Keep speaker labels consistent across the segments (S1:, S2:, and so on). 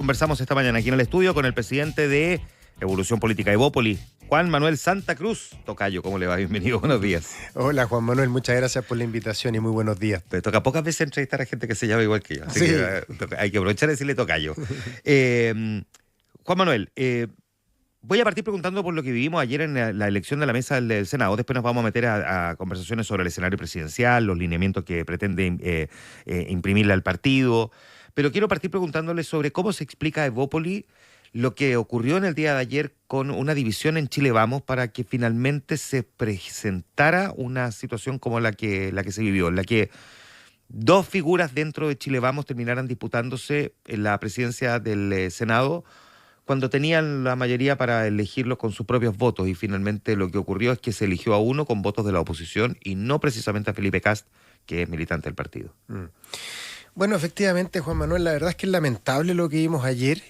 S1: conversamos esta mañana aquí en el estudio con el presidente de Evolución Política Evópoli, Juan Manuel Santa Cruz. Tocayo, ¿cómo le va? Bienvenido, buenos días.
S2: Hola Juan Manuel, muchas gracias por la invitación y muy buenos días.
S1: Te toca pocas veces entrevistar a gente que se llama igual que yo, así
S2: Sí.
S1: que hay que aprovechar y decirle Tocayo. Juan Manuel, voy a partir preguntando por lo que vivimos ayer en la elección de la mesa del Senado. Después nos vamos a meter a conversaciones sobre el escenario presidencial, los lineamientos que pretende imprimirle al partido. Pero quiero partir preguntándole sobre cómo se explica a Evópoli lo que ocurrió en el día de ayer con una división en Chile Vamos para que finalmente se presentara una situación como la que se vivió, en la que dos figuras dentro de Chile Vamos terminaran disputándose en la presidencia del Senado cuando tenían la mayoría para elegirlo con sus propios votos, y finalmente lo que ocurrió es que se eligió a uno con votos de la oposición y no precisamente a Felipe Kast, que es militante del partido.
S2: Bueno, efectivamente, Juan Manuel, la verdad es que es lamentable lo que vimos ayer.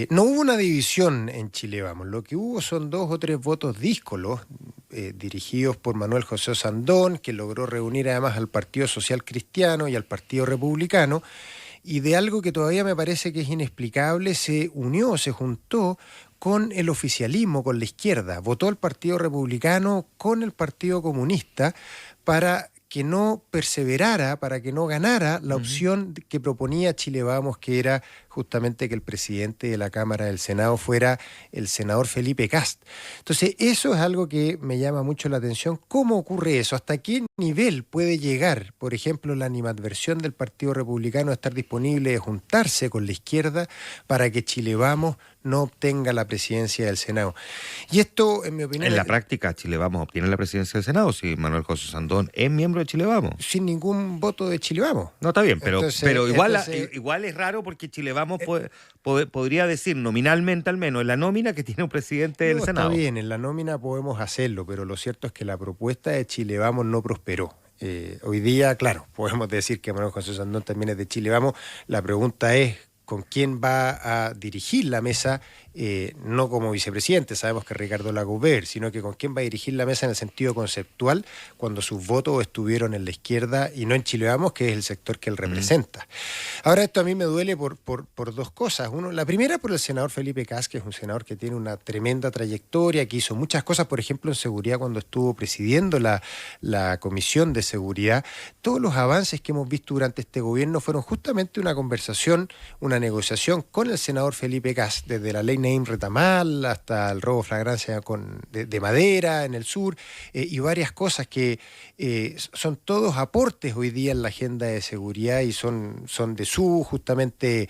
S2: No hubo una división en Chile Vamos, lo que hubo son 2 o 3 votos díscolos dirigidos por Manuel José Osandón, que logró reunir además al Partido Social Cristiano y al Partido Republicano, y de algo que todavía me parece que es inexplicable, se juntó con el oficialismo, con la izquierda. Votó el Partido Republicano con el Partido Comunista para que no perseverara, para que no ganara la opción que proponía Chile Vamos, que era justamente que el presidente de la Cámara del Senado fuera el senador Felipe Kast. Entonces, eso es algo que me llama mucho la atención. ¿Cómo ocurre eso? ¿Hasta qué nivel puede llegar, por ejemplo, la animadversión del Partido Republicano a estar disponible de juntarse con la izquierda para que Chile Vamos no obtenga la presidencia del Senado? Y esto, en mi opinión...
S1: En la práctica, Chile Vamos obtiene la presidencia del Senado si Manuel José Sandón es miembro de Chile Vamos.
S2: Sin ningún voto de Chile Vamos.
S1: No, está bien, pero igual es raro porque Chile Vamos podría decir nominalmente, al menos, en la nómina, que tiene un presidente del Senado.
S2: Está bien, en la nómina podemos hacerlo, pero lo cierto es que la propuesta de Chile Vamos no prosperó. Hoy día, claro, podemos decir que Manuel José Sandón también es de Chile Vamos. La pregunta es con quién va a dirigir la mesa, no como vicepresidente, sabemos que Ricardo Lagouver, sino que con quién va a dirigir la mesa en el sentido conceptual cuando sus votos estuvieron en la izquierda y no en Chile Vamos, que es el sector que él representa. Ahora, esto a mí me duele por 2 cosas. Uno, la primera por el senador Felipe Kast, que es un senador que tiene una tremenda trayectoria, que hizo muchas cosas, por ejemplo, en seguridad cuando estuvo presidiendo la Comisión de Seguridad. Todos los avances que hemos visto durante este gobierno fueron justamente una conversación, una negociación con el senador Felipe Kast, desde la ley Naim Retamal hasta el robo flagrancia de madera en el sur, y varias cosas que son todos aportes hoy día en la agenda de seguridad y son de su justamente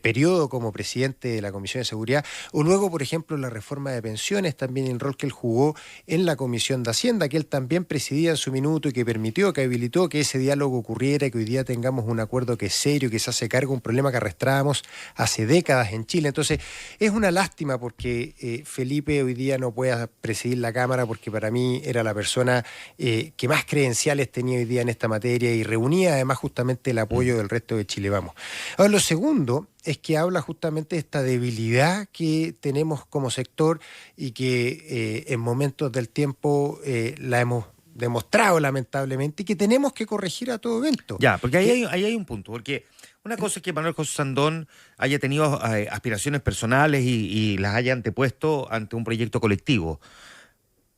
S2: periodo como presidente de la Comisión de Seguridad. O luego, por ejemplo, la reforma de pensiones, también el rol que él jugó en la Comisión de Hacienda, que él también presidía en su minuto y que permitió, que habilitó que ese diálogo ocurriera, que hoy día tengamos un acuerdo que es serio, que se hace cargo de un problema que arrastrábamos hace décadas en Chile. Entonces, es una lástima porque Felipe hoy día no pueda presidir la Cámara, porque para mí era la persona que más credenciales tenía hoy día en esta materia y reunía además justamente el apoyo del resto de Chile Vamos. Ahora, lo segundo es que habla justamente de esta debilidad que tenemos como sector y que en momentos del tiempo la hemos demostrado lamentablemente y que tenemos que corregir a todo evento.
S1: Ya, porque ahí hay un punto, porque una cosa es que Manuel José Sandón haya tenido aspiraciones personales y las haya antepuesto ante un proyecto colectivo,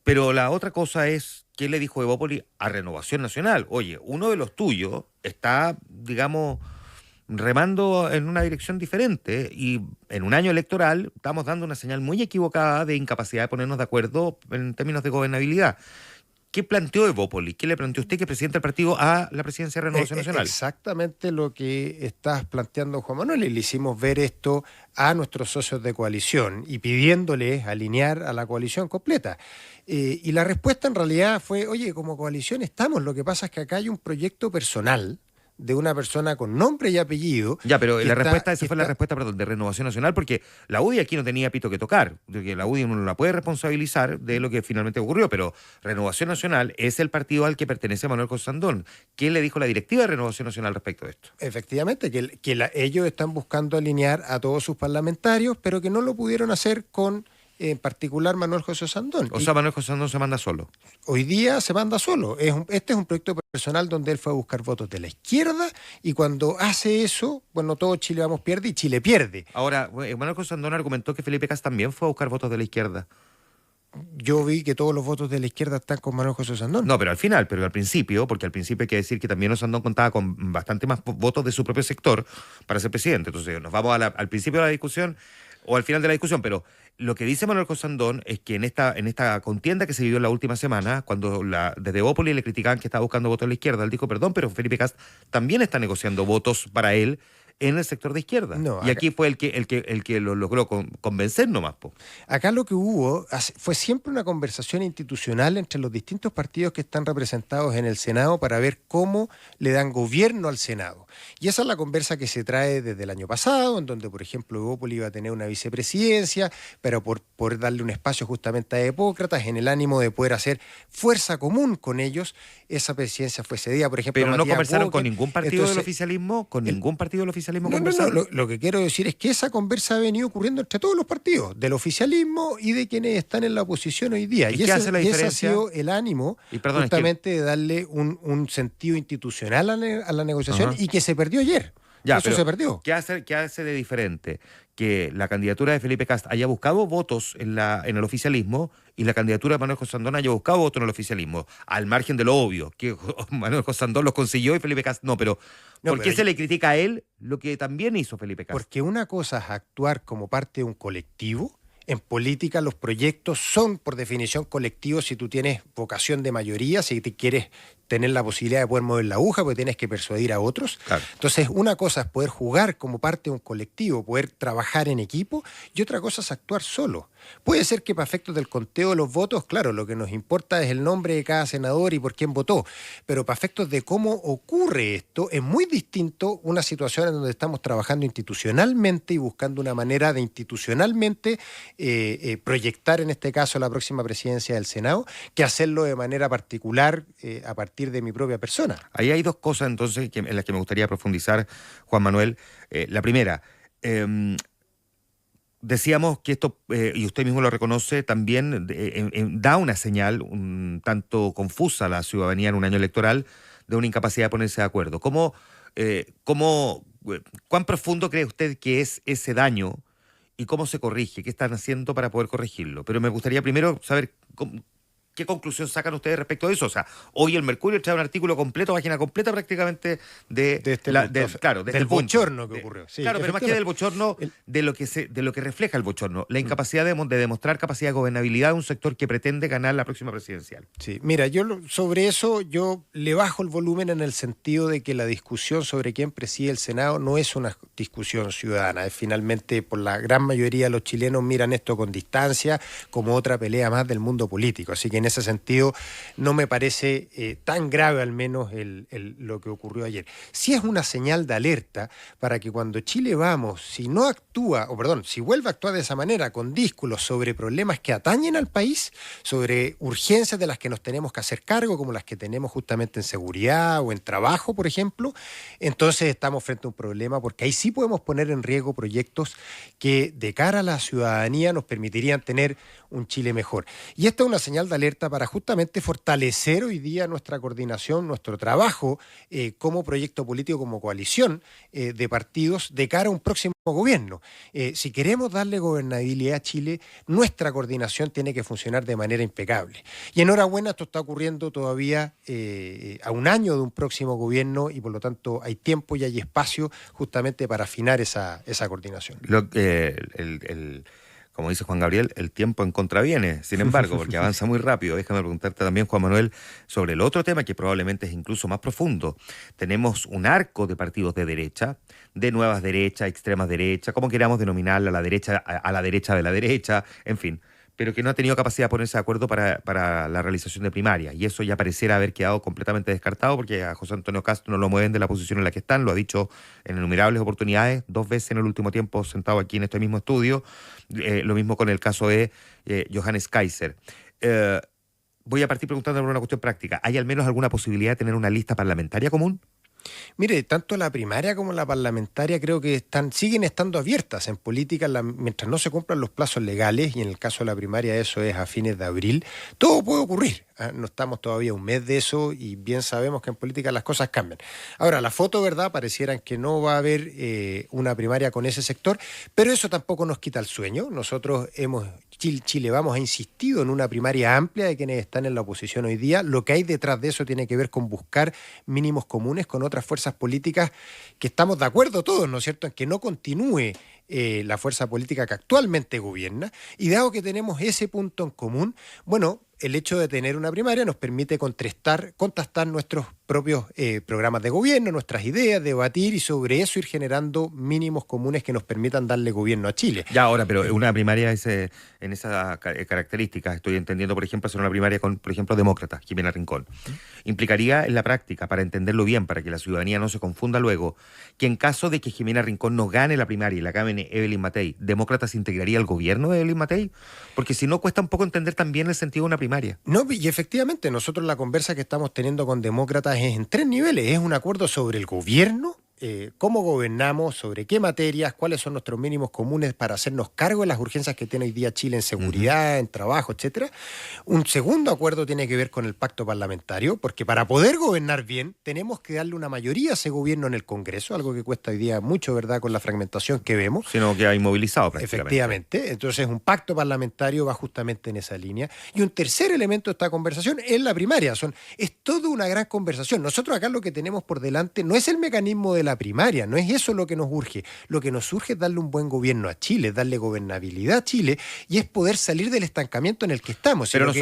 S1: pero la otra cosa es que le dijo Evópoli a Renovación Nacional: oye, uno de los tuyos está, digamos, remando en una dirección diferente y en un año electoral estamos dando una señal muy equivocada de incapacidad de ponernos de acuerdo en términos de gobernabilidad. ¿Qué planteó Evópoli? ¿Qué le planteó usted, que es presidente del partido, a la presidencia de Renovación Nacional?
S2: Exactamente lo que estás planteando, Juan Manuel, y le hicimos ver esto a nuestros socios de coalición y pidiéndoles alinear a la coalición completa. Y la respuesta en realidad fue: oye, como coalición estamos, lo que pasa es que acá hay un proyecto personal de una persona con nombre y apellido.
S1: Ya, pero la respuesta de Renovación Nacional, porque la UDI aquí no tenía pito que tocar, porque la UDI uno no la puede responsabilizar de lo que finalmente ocurrió, pero Renovación Nacional es el partido al que pertenece Manuel José Sandón. ¿Qué le dijo la directiva de Renovación Nacional respecto de esto?
S2: Efectivamente, ellos están buscando alinear a todos sus parlamentarios, pero que no lo pudieron hacer con en particular Manuel José Sandón.
S1: O sea, Manuel José Sandón se manda solo.
S2: Hoy día se manda solo. Este es un proyecto personal donde él fue a buscar votos de la izquierda y cuando hace eso, bueno, todo Chile Vamos pierde y Chile pierde.
S1: Ahora, Manuel José Sandón argumentó que Felipe Cas también fue a buscar votos de la izquierda.
S2: Yo vi que todos los votos de la izquierda están con Manuel José Sandón.
S1: No, pero al final, pero al principio, porque al principio hay que decir que también Sandón contaba con bastante más votos de su propio sector para ser presidente. Entonces, nos vamos al principio de la discusión o al final de la discusión, pero lo que dice Manuel José Sandón es que en esta contienda que se vivió en la última semana, cuando desde Bópoli le criticaban que estaba buscando votos de la izquierda, él dijo, perdón, pero Felipe Cast también está negociando votos para él en el sector de izquierda.
S2: No,
S1: y aquí fue el que lo logró convencer nomás, po.
S2: Acá lo que hubo fue siempre una conversación institucional entre los distintos partidos que están representados en el Senado para ver cómo le dan gobierno al Senado. Y esa es la conversa que se trae desde el año pasado, en donde, por ejemplo, Evópoli iba a tener una vicepresidencia, pero por poder darle un espacio justamente a demócratas, en el ánimo de poder hacer fuerza común con ellos, esa presidencia fue cedida, por ejemplo,
S1: pero
S2: a
S1: no
S2: Matías
S1: conversaron
S2: Walker.
S1: con ningún partido
S2: Entonces,
S1: del oficialismo,
S2: No, lo que quiero decir es que esa conversa ha venido ocurriendo entre todos los partidos, del oficialismo y de quienes están en la oposición hoy día.
S1: ¿Y qué hace la diferencia?
S2: Ese ha sido el ánimo justamente de darle un sentido institucional a la negociación. Ajá. Y que se perdió ayer.
S1: Ya,
S2: eso se perdió.
S1: ¿Qué hace de diferente? Que la candidatura de Felipe Cast haya buscado votos en el oficialismo y la candidatura de Manuel José Sandón haya buscado votos en el oficialismo, al margen de lo obvio, que Manuel José Sandón los consiguió y Felipe Cast no, pero ¿por qué se le critica a él lo que también hizo Felipe Cast?
S2: Porque una cosa es actuar como parte de un colectivo. En política los proyectos son por definición colectivos si tú tienes vocación de mayoría, si te quieres tener la posibilidad de poder mover la aguja porque tienes que persuadir a otros. Claro. Entonces, una cosa es poder jugar como parte de un colectivo, poder trabajar en equipo, y otra cosa es actuar solo. Puede ser que para efectos del conteo de los votos, claro, lo que nos importa es el nombre de cada senador y por quién votó, pero para efectos de cómo ocurre esto, es muy distinto una situación en donde estamos trabajando institucionalmente y buscando una manera de institucionalmente proyectar, en este caso, la próxima presidencia del Senado, que hacerlo de manera particular a partir de mi propia persona.
S1: Ahí hay dos cosas entonces en las que me gustaría profundizar, Juan Manuel. La primera, decíamos que esto, y usted mismo lo reconoce, también da una señal un tanto confusa a la ciudadanía en un año electoral de una incapacidad de ponerse de acuerdo. ¿Cuán profundo cree usted que es ese daño y cómo se corrige? ¿Qué están haciendo para poder corregirlo? Pero me gustaría primero saber ¿qué conclusión sacan ustedes respecto de eso? O sea, hoy el Mercurio trae un artículo completo, página completa prácticamente
S2: del bochorno que ocurrió.
S1: Sí, claro, pero más que del bochorno, de lo que refleja el bochorno, la incapacidad de demostrar capacidad de gobernabilidad de un sector que pretende ganar la próxima presidencial.
S2: Sí, mira, sobre eso yo le bajo el volumen en el sentido de que la discusión sobre quién preside el Senado no es una discusión ciudadana. Es finalmente, por la gran mayoría de los chilenos miran esto con distancia, como otra pelea más del mundo político. Así que en ese sentido no me parece tan grave al menos lo que ocurrió ayer. Sí es una señal de alerta para que cuando Chile Vamos, si vuelve a actuar de esa manera con dísculos sobre problemas que atañen al país, sobre urgencias de las que nos tenemos que hacer cargo, como las que tenemos justamente en seguridad o en trabajo, por ejemplo, entonces estamos frente a un problema porque ahí sí podemos poner en riesgo proyectos que de cara a la ciudadanía nos permitirían tener un Chile mejor. Y esta es una señal de alerta para justamente fortalecer hoy día nuestra coordinación, nuestro trabajo como proyecto político, como coalición de partidos de cara a un próximo gobierno. Si queremos darle gobernabilidad a Chile, nuestra coordinación tiene que funcionar de manera impecable. Y enhorabuena, esto está ocurriendo todavía a un año de un próximo gobierno y por lo tanto hay tiempo y hay espacio justamente para afinar esa coordinación.
S1: Como dice Juan Gabriel, el tiempo en contra viene, sin embargo, porque avanza muy rápido. Déjame preguntarte también, Juan Manuel, sobre el otro tema que probablemente es incluso más profundo. Tenemos un arco de partidos de derecha, de nuevas derechas, extremas derechas, como queramos denominarla, a la derecha de la derecha, en fin, pero que no ha tenido capacidad de ponerse de acuerdo para la realización de primarias. Y eso ya pareciera haber quedado completamente descartado porque a José Antonio Castro no lo mueven de la posición en la que están, lo ha dicho en innumerables oportunidades, 2 veces en el último tiempo sentado aquí en este mismo estudio. Lo mismo con el caso de Johannes Kaiser. Voy a partir preguntando por una cuestión práctica. ¿Hay al menos alguna posibilidad de tener una lista parlamentaria común?
S2: Mire, tanto la primaria como la parlamentaria creo que siguen estando abiertas. En política, mientras no se cumplan los plazos legales, y en el caso de la primaria eso es a fines de abril, todo puede ocurrir. No estamos todavía un mes de eso y bien sabemos que en política las cosas cambian. Ahora, la foto, ¿verdad? Parecieran que no va a haber una primaria con ese sector, pero eso tampoco nos quita el sueño. Nosotros Chile Vamos ha insistido en una primaria amplia de quienes están en la oposición hoy día. Lo que hay detrás de eso tiene que ver con buscar mínimos comunes con otras fuerzas políticas que estamos de acuerdo todos, ¿no es cierto?, en que no continúe la fuerza política que actualmente gobierna. Y dado que tenemos ese punto en común, bueno, el hecho de tener una primaria nos permite contrastar nuestros propios programas de gobierno, nuestras ideas, debatir y sobre eso ir generando mínimos comunes que nos permitan darle gobierno a Chile.
S1: Ya, ahora, pero una primaria en esas características, estoy entendiendo, por ejemplo, hacer una primaria con, por ejemplo, demócratas, Jimena Rincón, implicaría en la práctica, para entenderlo bien, para que la ciudadanía no se confunda luego, que en caso de que Jimena Rincón no gane la primaria y la gane Evelyn Matei, ¿demócratas integraría al gobierno de Evelyn Matei? Porque si no, cuesta un poco entender también el sentido de una primaria.
S2: No, y efectivamente, nosotros la conversa que estamos teniendo con demócratas es en 3 niveles. Es un acuerdo sobre el gobierno, cómo gobernamos, sobre qué materias, cuáles son nuestros mínimos comunes para hacernos cargo de las urgencias que tiene hoy día Chile en seguridad, en trabajo, etcétera. Un segundo acuerdo tiene que ver con el pacto parlamentario, porque para poder gobernar bien tenemos que darle una mayoría a ese gobierno en el Congreso, algo que cuesta hoy día mucho, ¿verdad?, con la fragmentación que vemos.
S1: Sino que ha inmovilizado prácticamente.
S2: Efectivamente. Entonces, un pacto parlamentario va justamente en esa línea. Y un tercer elemento de esta conversación es la primaria. Es toda una gran conversación. Nosotros acá lo que tenemos por delante no es el mecanismo de la primaria, no es eso lo que nos urge. Lo que nos urge es darle un buen gobierno a Chile, darle gobernabilidad a Chile y es poder salir del estancamiento en el que estamos.
S1: Pero no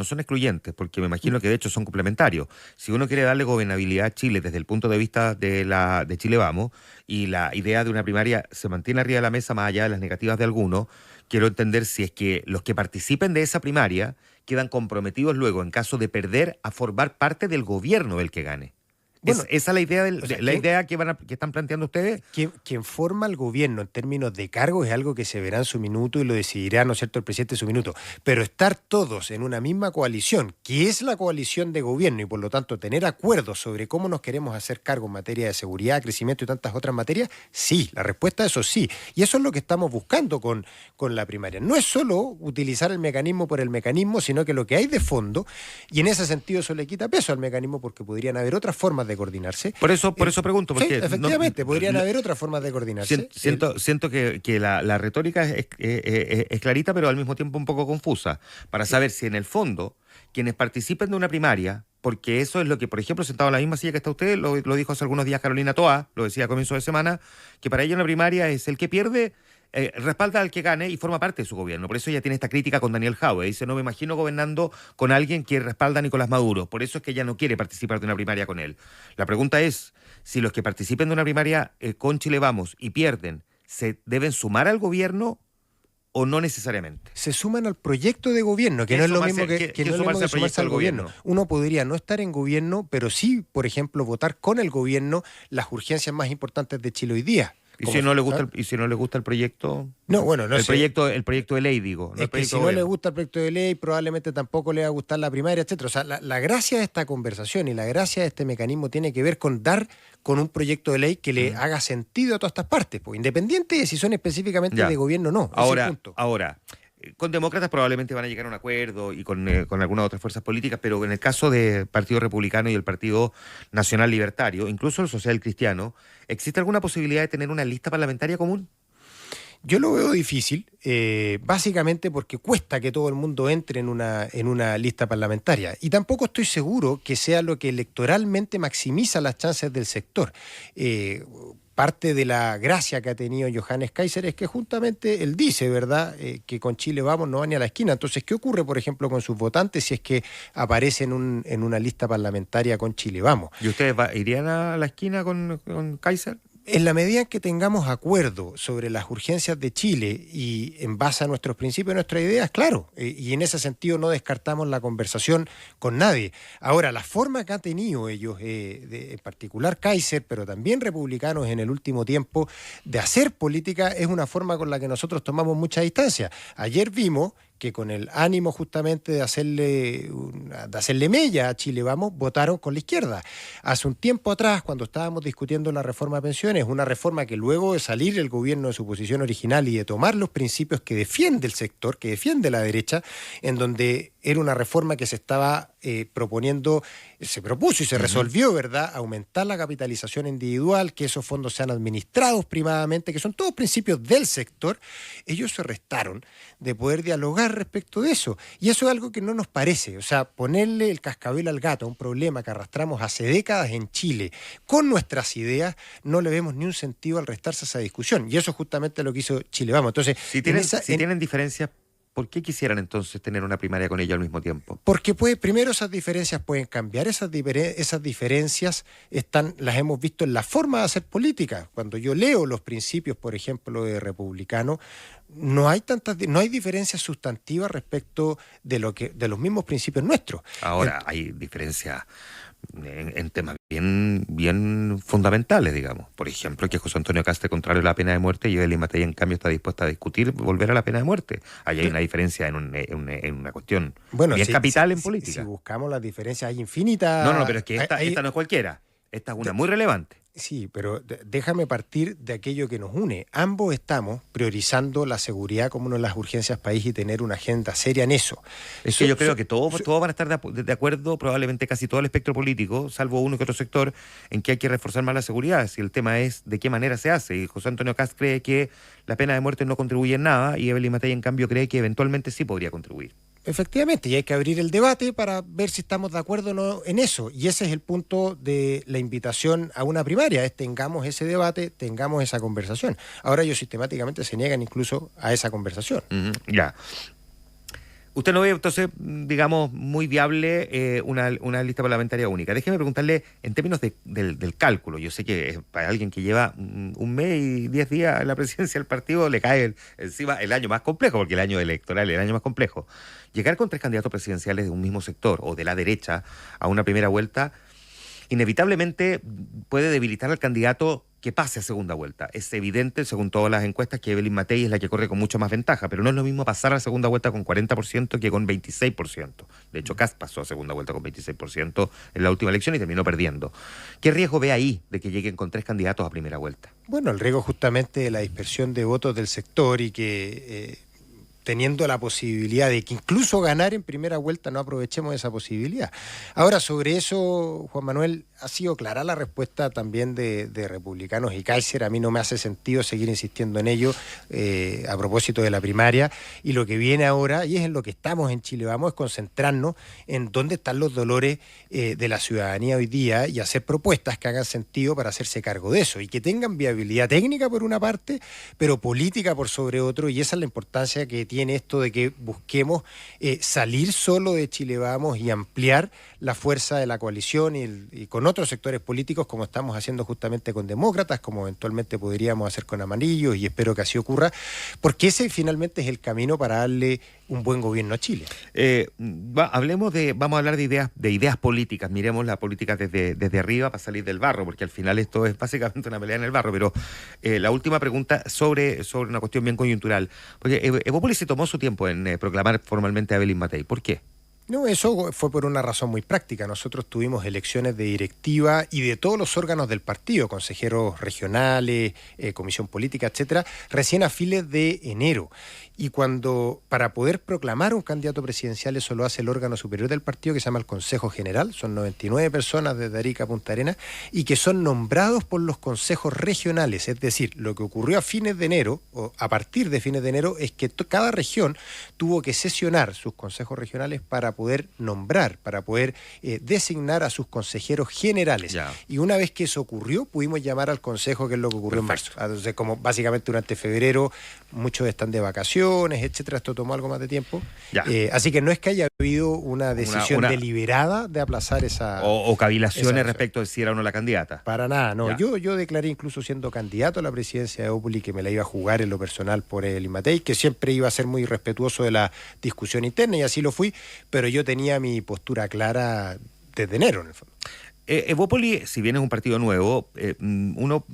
S1: son excluyentes, porque me imagino que de hecho son complementarios. Si uno quiere darle gobernabilidad a Chile desde el punto de vista de Chile Vamos, y la idea de una primaria se mantiene arriba de la mesa más allá de las negativas de algunos, quiero entender si es que los que participen de esa primaria quedan comprometidos luego, en caso de perder, a formar parte del gobierno del que gane. Bueno, ¿esa es la idea, idea que están planteando ustedes?
S2: Quien forma el gobierno en términos de cargo es algo que se verá en su minuto y lo decidirá, ¿no es cierto?, el presidente en su minuto. Pero estar todos en una misma coalición, que es la coalición de gobierno, y por lo tanto tener acuerdos sobre cómo nos queremos hacer cargo en materia de seguridad, crecimiento y tantas otras materias, sí, la respuesta a eso sí. Y eso es lo que estamos buscando con la primaria. No es solo utilizar el mecanismo por el mecanismo, sino que lo que hay de fondo, y en ese sentido eso le quita peso al mecanismo porque podrían haber otras formas de coordinarse.
S1: Por eso pregunto. Porque
S2: sí, efectivamente, podrían haber otras formas de coordinarse.
S1: Siento que la retórica es clarita, pero al mismo tiempo un poco confusa, para saber si en el fondo quienes participen de una primaria, porque eso es lo que, por ejemplo, sentado en la misma silla que está usted, lo dijo hace algunos días Carolina Toá, lo decía a comienzo de semana, que para ella una primaria es el que pierde, respalda al que gane y forma parte de su gobierno. Por eso ella tiene esta crítica con Daniel Jaue. Dice, no me imagino gobernando con alguien que respalda a Nicolás Maduro. Por eso es que ella no quiere participar de una primaria con él. La pregunta es, si los que participen de una primaria con Chile Vamos y pierden, ¿se deben sumar al gobierno o no necesariamente?
S2: Se suman al proyecto de gobierno, que no es lo mismo que sumarse al gobierno. Uno podría no estar en gobierno, pero sí, por ejemplo, votar con el gobierno las urgencias más importantes de Chile hoy día.
S1: ¿Y si no le gusta el proyecto?
S2: No, bueno, no
S1: el
S2: sé.
S1: El proyecto de ley, digo.
S2: Es que si no le gusta el proyecto de ley, probablemente tampoco le va a gustar la primaria, etcétera. O sea, la gracia de esta conversación y la gracia de este mecanismo tiene que ver con dar con un proyecto de ley que le haga sentido a todas estas partes, pues, independiente de si son específicamente de gobierno o no.
S1: Ahora, con demócratas probablemente van a llegar a un acuerdo y con algunas otras fuerzas políticas, pero en el caso del Partido Republicano y el Partido Nacional Libertario, incluso el Social Cristiano, ¿existe alguna posibilidad de tener una lista parlamentaria común?
S2: Yo lo veo difícil, básicamente porque cuesta que todo el mundo entre en una lista parlamentaria. Y tampoco estoy seguro que sea lo que electoralmente maximiza las chances del sector. Parte de la gracia que ha tenido Johannes Kaiser es que justamente él dice, ¿verdad?, que con Chile Vamos no va ni a la esquina. Entonces, ¿qué ocurre, por ejemplo, con sus votantes si es que aparece en una lista parlamentaria con Chile Vamos?
S1: ¿Y ustedes irían a la esquina con Kaiser?
S2: En la medida en que tengamos acuerdo sobre las urgencias de Chile y en base a nuestros principios y nuestras ideas, claro, y en ese sentido no descartamos la conversación con nadie. Ahora, la forma que han tenido ellos, en particular Kaiser, pero también republicanos en el último tiempo, de hacer política es una forma con la que nosotros tomamos mucha distancia. Ayer vimos que con el ánimo justamente de hacerle mella a Chile Vamos, votaron con la izquierda. Hace un tiempo atrás, cuando estábamos discutiendo la reforma de pensiones, una reforma que luego de salir el gobierno de su posición original y de tomar los principios que defiende el sector, que defiende la derecha, en donde era una reforma que se estaba proponiendo, se propuso y se resolvió, ¿verdad?, aumentar la capitalización individual, que esos fondos sean administrados primadamente, que son todos principios del sector. Ellos se restaron de poder dialogar respecto de eso. Y eso es algo que no nos parece. O sea, ponerle el cascabel al gato a un problema que arrastramos hace décadas en Chile con nuestras ideas, no le vemos ni un sentido al restarse esa discusión. Y eso es justamente lo que hizo Chile Vamos. Entonces,
S1: si tienen diferencias, ¿por qué quisieran entonces tener una primaria con ellos al mismo tiempo?
S2: Porque primero esas diferencias pueden cambiar, esas diferencias las hemos visto en la forma de hacer política. Cuando yo leo los principios, por ejemplo, de republicano, no hay diferencias sustantivas respecto de los mismos principios nuestros.
S1: Ahora, hay diferencias en temas bien fundamentales, digamos. Por ejemplo, que José Antonio Cast es contrario a la pena de muerte y Evelyn Matei, en cambio, está dispuesta a discutir volver a la pena de muerte. Ahí hay una diferencia en una cuestión bien capital en política.
S2: Si buscamos las diferencias, hay infinitas.
S1: No, pero es que esta no es cualquiera. Esta es una muy relevante.
S2: Sí, pero déjame partir de aquello que nos une. Ambos estamos priorizando la seguridad como una de las urgencias país y tener una agenda seria en eso.
S1: Es que yo creo que todos van a estar de acuerdo, probablemente casi todo el espectro político, salvo uno que otro sector, en que hay que reforzar más la seguridad. Si el tema es de qué manera se hace. Y José Antonio Cast cree que la pena de muerte no contribuye en nada y Evelyn Matei, en cambio, cree que eventualmente sí podría contribuir.
S2: Efectivamente, y hay que abrir el debate para ver si estamos de acuerdo o no en eso. Y ese es el punto de la invitación a una primaria, es tengamos ese debate, tengamos esa conversación. Ahora ellos sistemáticamente se niegan incluso a esa conversación.
S1: Ya. Usted no ve, entonces, digamos, muy viable una lista parlamentaria única. Déjeme preguntarle, en términos del cálculo, yo sé que para alguien que lleva un mes y 10 días en la presidencia del partido, le cae encima el año más complejo, porque el año electoral es el año más complejo. Llegar con 3 candidatos presidenciales de un mismo sector o de la derecha a una primera vuelta, inevitablemente puede debilitar al candidato que pase a segunda vuelta. Es evidente, según todas las encuestas, que Evelyn Matei es la que corre con mucho más ventaja, pero no es lo mismo pasar a la segunda vuelta con 40% que con 26%. De hecho, Kast pasó a segunda vuelta con 26% en la última elección y terminó perdiendo. ¿Qué riesgo ve ahí de que lleguen con 3 candidatos a primera vuelta?
S2: Bueno, el riesgo justamente de la dispersión de votos del sector y que teniendo la posibilidad de que incluso ganar en primera vuelta no aprovechemos esa posibilidad. Ahora, sobre eso, Juan Manuel, ha sido clara la respuesta también de republicanos y Kaiser. A mí no me hace sentido seguir insistiendo en ello a propósito de la primaria. Y lo que viene ahora, y es en lo que estamos en Chile Vamos, es concentrarnos en dónde están los dolores de la ciudadanía hoy día y hacer propuestas que hagan sentido para hacerse cargo de eso y que tengan viabilidad técnica por una parte, pero política por sobre otro. Y esa es la importancia que tiene esto de que busquemos salir solo de Chile Vamos y ampliar la fuerza de la coalición y con otros sectores políticos, como estamos haciendo justamente con demócratas, como eventualmente podríamos hacer con amarillos, y espero que así ocurra, porque ese finalmente es el camino para darle un buen gobierno a Chile.
S1: Vamos a hablar de ideas políticas, miremos la política desde arriba para salir del barro, porque al final esto es básicamente una pelea en el barro, pero la última pregunta sobre una cuestión bien coyuntural, porque Evópolis se tomó su tiempo en proclamar formalmente a Evelyn Matei. ¿Por qué?
S2: No, eso fue por una razón muy práctica. Nosotros tuvimos elecciones de directiva y de todos los órganos del partido, consejeros regionales, comisión política, etcétera, recién a fines de enero. Y para poder proclamar un candidato presidencial, eso lo hace el órgano superior del partido, que se llama el Consejo General. Son 99 personas desde Arica a Punta Arenas y que son nombrados por los consejos regionales. Es decir, lo que ocurrió a fines de enero, o a partir de fines de enero, es que cada región tuvo que sesionar sus consejos regionales para poder nombrar, para poder designar a sus consejeros generales.
S1: Ya.
S2: Y una vez que eso ocurrió, pudimos llamar al consejo, que es lo que ocurrió
S1: Perfecto.
S2: en marzo. Entonces, como básicamente durante febrero muchos están de vacaciones, etcétera, esto tomó algo más de tiempo. Así que no es que haya habido una decisión deliberada de aplazar esa...
S1: O cavilaciones respecto de si era o no la candidata.
S2: Para nada, no. Yo declaré incluso siendo candidato a la presidencia de Evópolis que me la iba a jugar en lo personal por Evelyn Matei, que siempre iba a ser muy respetuoso de la discusión interna, y así lo fui, pero yo tenía mi postura clara desde enero, en el fondo.
S1: Evópolis, si bien es un partido nuevo, uno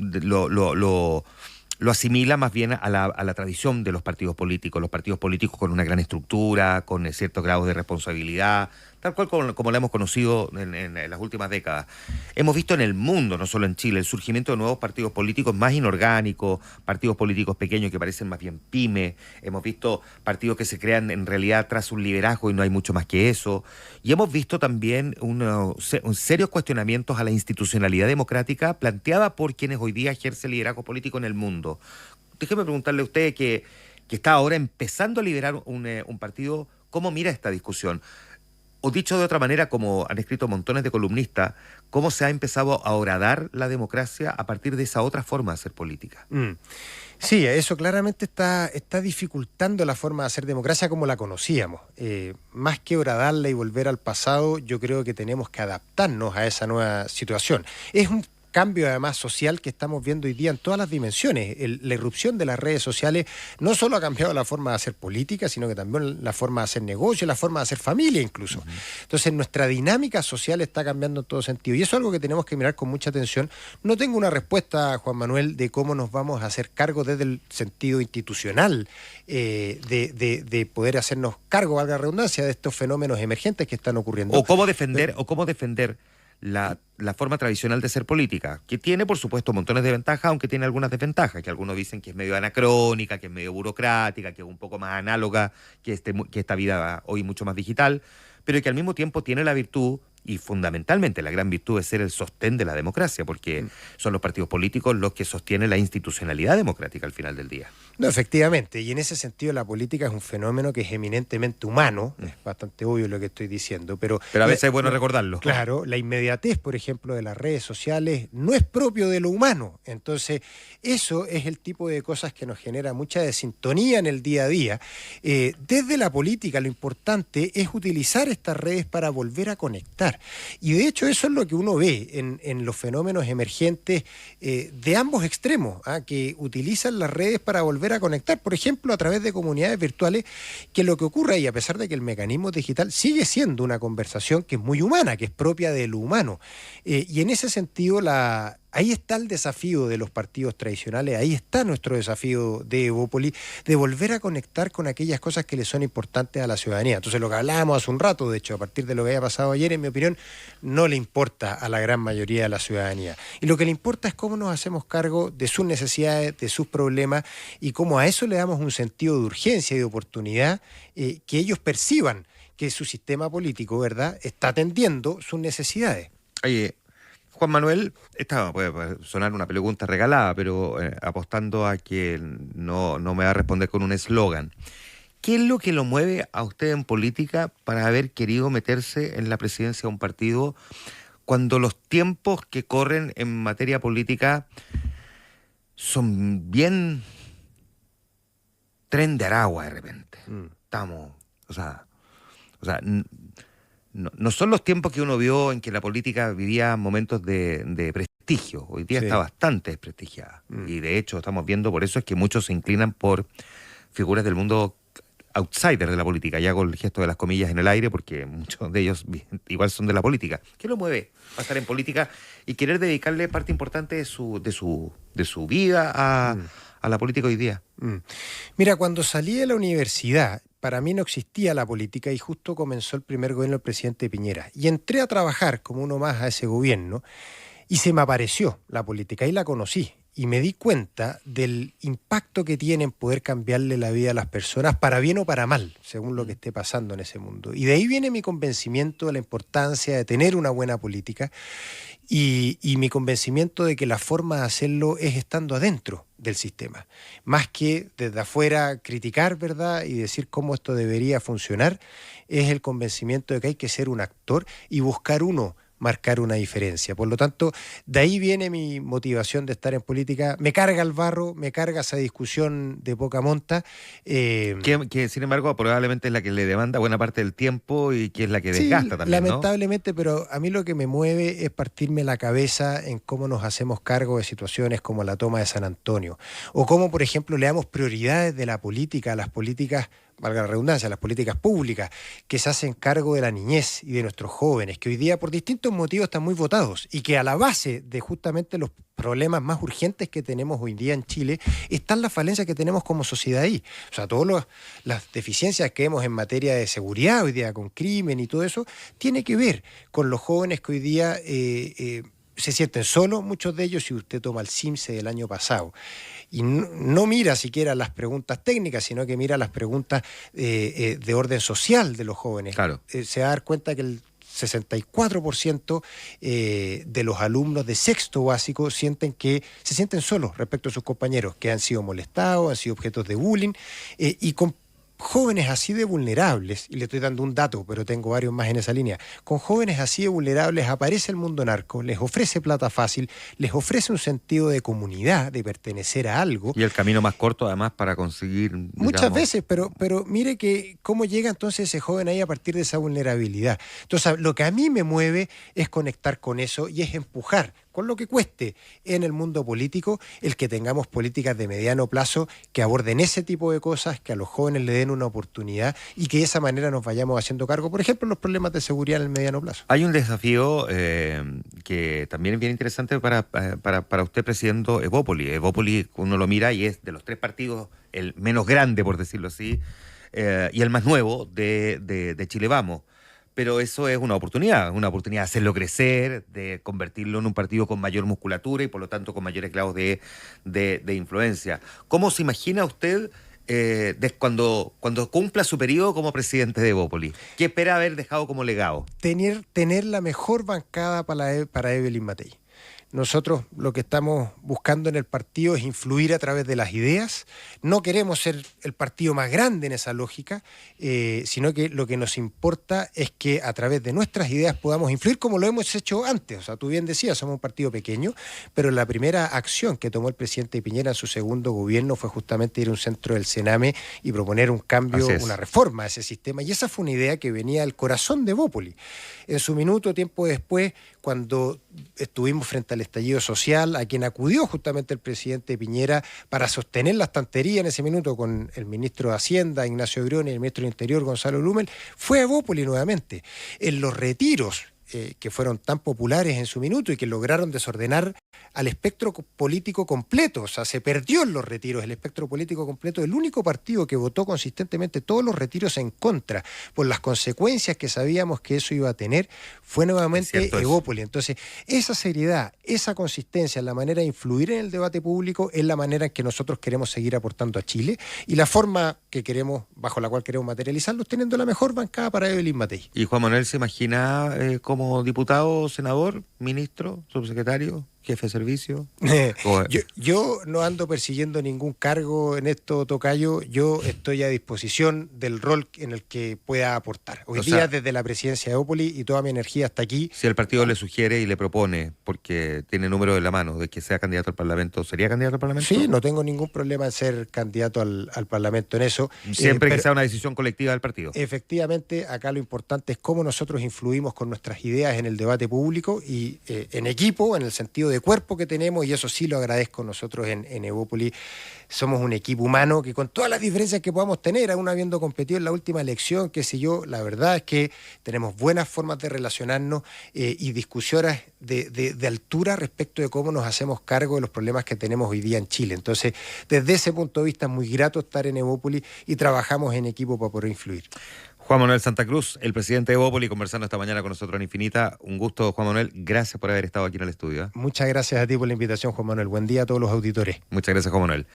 S1: lo lo asimila más bien a la tradición de los partidos políticos con una gran estructura, con ciertos grados de responsabilidad, tal cual como la hemos conocido en las últimas décadas. Hemos visto en el mundo, no solo en Chile, el surgimiento de nuevos partidos políticos más inorgánicos, partidos políticos pequeños que parecen más bien pymes. Hemos visto partidos que se crean en realidad tras un liderazgo y no hay mucho más que eso. Y hemos visto también serios cuestionamientos a la institucionalidad democrática planteada por quienes hoy día ejercen liderazgo político en el mundo. Déjeme preguntarle a usted que está ahora empezando a liderar un partido, ¿cómo mira esta discusión? O dicho de otra manera, como han escrito montones de columnistas, ¿cómo se ha empezado a horadar la democracia a partir de esa otra forma de hacer política?
S2: Sí, eso claramente está dificultando la forma de hacer democracia como la conocíamos. Más que horadarla y volver al pasado, yo creo que tenemos que adaptarnos a esa nueva situación. Es un cambio además social que estamos viendo hoy día en todas las dimensiones. La irrupción de las redes sociales no solo ha cambiado la forma de hacer política, sino que también la forma de hacer negocio, la forma de hacer familia incluso. Entonces nuestra dinámica social está cambiando en todo sentido y eso es algo que tenemos que mirar con mucha atención. No tengo una respuesta, Juan Manuel, de cómo nos vamos a hacer cargo desde el sentido institucional de poder hacernos cargo, valga la redundancia, de estos fenómenos emergentes que están ocurriendo.
S1: O cómo defender la forma tradicional de ser política, que tiene, por supuesto, montones de ventajas, aunque tiene algunas desventajas, que algunos dicen que es medio anacrónica, que es medio burocrática, que es un poco más análoga que esta vida hoy mucho más digital, pero que al mismo tiempo tiene la virtud, y fundamentalmente la gran virtud, de ser el sostén de la democracia, porque son los partidos políticos los que sostienen la institucionalidad democrática al final del día.
S2: No, efectivamente, y en ese sentido la política es un fenómeno que es eminentemente humano, es bastante obvio lo que estoy diciendo, pero
S1: a veces es bueno recordarlo.
S2: Claro, la inmediatez, por ejemplo, de las redes sociales no es propio de lo humano, entonces eso es el tipo de cosas que nos genera mucha desintonía en el día a día. Desde la política lo importante es utilizar estas redes para volver a conectar, y de hecho eso es lo que uno ve en los fenómenos emergentes de ambos extremos, que utilizan las redes para volver a conectar, por ejemplo, a través de comunidades virtuales, que lo que ocurre ahí, a pesar de que el mecanismo digital sigue siendo una conversación que es muy humana, que es propia de lo humano. Y en ese sentido, ahí está el desafío de los partidos tradicionales, ahí está nuestro desafío de Evópolis, de volver a conectar con aquellas cosas que le son importantes a la ciudadanía. Entonces, lo que hablábamos hace un rato, de hecho, a partir de lo que había pasado ayer, en mi opinión, no le importa a la gran mayoría de la ciudadanía. Y lo que le importa es cómo nos hacemos cargo de sus necesidades, de sus problemas, y cómo a eso le damos un sentido de urgencia y de oportunidad, que ellos perciban que su sistema político, ¿verdad?, está atendiendo sus necesidades.
S1: Oye, Juan Manuel, esta puede sonar una pregunta regalada, pero apostando a que no me va a responder con un eslogan. ¿Qué es lo que lo mueve a usted en política para haber querido meterse en la presidencia de un partido cuando los tiempos que corren en materia política son bien tren de Aragua de repente? Estamos, no son los tiempos que uno vio en que la política vivía momentos de prestigio. Hoy día está bastante desprestigiada. Y de hecho estamos viendo, por eso es que muchos se inclinan por figuras del mundo outsider de la política. Y hago el gesto de las comillas en el aire porque muchos de ellos igual son de la política. ¿Qué lo mueve a estar en política y querer dedicarle parte importante de su vida a la política hoy día?
S2: Mira, cuando salí de la universidad, para mí no existía la política y justo comenzó el primer gobierno del presidente Piñera. Y entré a trabajar como uno más a ese gobierno y se me apareció la política y la conocí. Y me di cuenta del impacto que tiene en poder cambiarle la vida a las personas, para bien o para mal, según lo que esté pasando en ese mundo. Y de ahí viene mi convencimiento de la importancia de tener una buena política y mi convencimiento de que la forma de hacerlo es estando adentro del sistema. Más que desde afuera criticar, ¿verdad?, y decir cómo esto debería funcionar, es el convencimiento de que hay que ser un actor y buscar marcar una diferencia. Por lo tanto, de ahí viene mi motivación de estar en política. Me carga el barro, me carga esa discusión de poca monta.
S1: Que sin embargo probablemente es la que le demanda buena parte del tiempo y que es la que desgasta también,
S2: lamentablemente, ¿no? Pero a mí lo que me mueve es partirme la cabeza en cómo nos hacemos cargo de situaciones como la toma de San Antonio, o cómo, por ejemplo, le damos prioridades de la política a las políticas valga la redundancia, las políticas públicas que se hacen cargo de la niñez y de nuestros jóvenes, que hoy día por distintos motivos están muy votados y que a la base de justamente los problemas más urgentes que tenemos hoy día en Chile están las falencias que tenemos como sociedad ahí. O sea, todas las deficiencias que vemos en materia de seguridad hoy día con crimen y todo eso, tiene que ver con los jóvenes que hoy día se sienten solos, muchos de ellos, si usted toma el CIMSE del año pasado, y no mira siquiera las preguntas técnicas, sino que mira las preguntas de orden social de los jóvenes.
S1: Claro.
S2: Se va a dar cuenta que el 64% de los alumnos de sexto básico se sienten solos respecto a sus compañeros, que han sido molestados, han sido objetos de bullying, y con jóvenes así de vulnerables, y le estoy dando un dato, pero tengo varios más en esa línea, con jóvenes así de vulnerables aparece el mundo narco, les ofrece plata fácil, les ofrece un sentido de comunidad, de pertenecer a algo.
S1: Y el camino más corto además para conseguir...
S2: Muchas veces, pero mire que cómo llega entonces ese joven ahí a partir de esa vulnerabilidad. Entonces, lo que a mí me mueve es conectar con eso y es empujar, con lo que cueste en el mundo político, el que tengamos políticas de mediano plazo que aborden ese tipo de cosas, que a los jóvenes le den una oportunidad y que de esa manera nos vayamos haciendo cargo, por ejemplo, los problemas de seguridad en el mediano plazo.
S1: Hay un desafío que también es bien interesante para usted presidiendo Evópoli. Evópoli, uno lo mira y es de los tres partidos el menos grande, por decirlo así, y el más nuevo de Chile Vamos. Pero eso es una oportunidad de hacerlo crecer, de convertirlo en un partido con mayor musculatura y por lo tanto con mayores grados de influencia. ¿Cómo se imagina usted cuando cumpla su periodo como presidente de Evópoli? ¿Qué espera haber dejado como legado?
S2: Tener la mejor bancada para Evelyn Matei. Nosotros lo que estamos buscando en el partido es influir a través de las ideas. No queremos ser el partido más grande en esa lógica, sino que lo que nos importa es que a través de nuestras ideas podamos influir como lo hemos hecho antes. O sea, tú bien decías, somos un partido pequeño, pero la primera acción que tomó el presidente Piñera en su segundo gobierno fue justamente ir a un centro del Sename y proponer un cambio, una reforma a ese sistema. Y esa fue una idea que venía del corazón de Evópoli. En su minuto, tiempo después, cuando estuvimos frente al estallido social, a quien acudió justamente el presidente Piñera para sostener la estantería en ese minuto con el ministro de Hacienda, Ignacio Briones, y el ministro del Interior, Gonzalo Blumel, fue a Evópoli nuevamente. En los retiros que fueron tan populares en su minuto y que lograron desordenar al espectro político completo, o sea, se perdió en los retiros el espectro político completo. El único partido que votó consistentemente todos los retiros en contra por las consecuencias que sabíamos que eso iba a tener fue nuevamente Evópoli. Entonces, esa seriedad, esa consistencia en la manera de influir en el debate público es la manera en que nosotros queremos seguir aportando a Chile y la forma que queremos, bajo la cual queremos materializarlos, teniendo la mejor bancada para Evelyn Matei.
S1: ¿Y Juan Manuel se imagina como diputado, senador, ministro, subsecretario, jefe de servicio?
S2: Yo no ando persiguiendo ningún cargo en esto, tocayo. Yo estoy a disposición del rol en el que pueda aportar. Hoy día, desde la presidencia de Evópoli y toda mi energía hasta aquí.
S1: Si el partido le sugiere y le propone, porque tiene número en la mano, de que sea candidato al Parlamento, ¿sería candidato al Parlamento?
S2: Sí, no tengo ningún problema en ser candidato al Parlamento en eso.
S1: Siempre que sea una decisión colectiva del partido.
S2: Efectivamente, acá lo importante es cómo nosotros influimos con nuestras ideas en el debate público y en equipo, en el sentido de cuerpo que tenemos, y eso sí lo agradezco nosotros en Evópoli. Somos un equipo humano que con todas las diferencias que podamos tener, aún habiendo competido en la última elección, qué sé yo, la verdad es que tenemos buenas formas de relacionarnos y discusiones de altura respecto de cómo nos hacemos cargo de los problemas que tenemos hoy día en Chile. Entonces, desde ese punto de vista es muy grato estar en Evópoli y trabajamos en equipo para poder influir.
S1: Juan Manuel Santa Cruz, el presidente de Evópoli, conversando esta mañana con nosotros en Infinita. Un gusto, Juan Manuel. Gracias por haber estado aquí en el estudio.
S2: Muchas gracias a ti por la invitación, Juan Manuel. Buen día a todos los auditores.
S1: Muchas gracias, Juan Manuel.